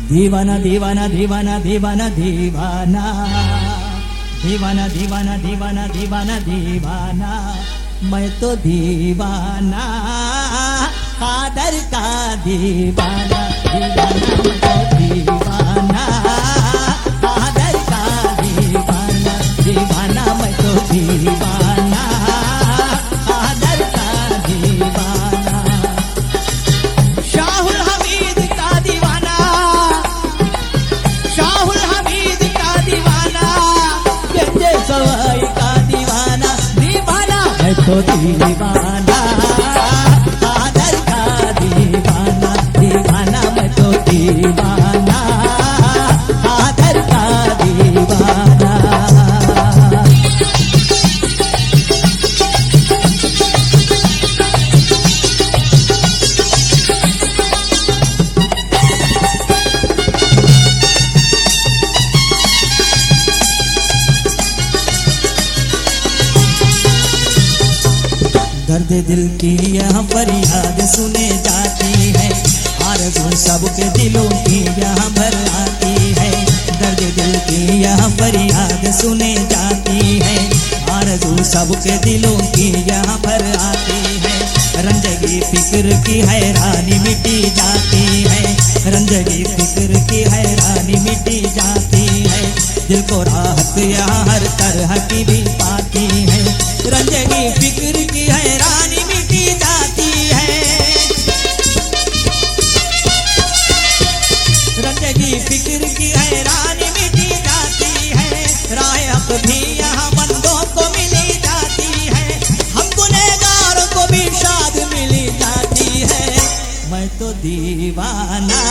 दीवाना दीवाना दीवाना दीवाना दीवाना दीवाना दीवाना दीवाना दीवाना दीवाना मैं तो दीवाना कादर का दीवाना दीवाना दीवाना कादर का दीवाना दीवाना मैं तो दीवाना कादर का दीवाना शाहुल हमीद का दीवाना शाहुल हमीद का दीवाना गंजे सवाई का दीवाना दीवाना मैं तो दीवाना कादर का दीवाना दीवाना मैं तो दीवाना कादर का दीवाना दर्द दिल की यहाँ फरियाद सुने जाती है आरज़ू सबके दिलों की यहाँ भर आती है दर्द दिल की यहाँ फरियाद सुने जाती है आरज़ू सबके दिलों की यहाँ भर आती है रंजगी फिक्र की हैरानी मिटी जाती है रंजगी फिक्र की हैरानी मिटी जाती है दिल को राहत यहाँ हर तरह की भी पाती है रंजगी फिक्र की हैरानी मिटी जाती है रंजगी फिक्र की हैरानी मिटी जाती है राह हक भी यहाँ बंदों को मिली जाती है हम गुनहगारों को भी शाद मिली जाती है मैं तो दीवाना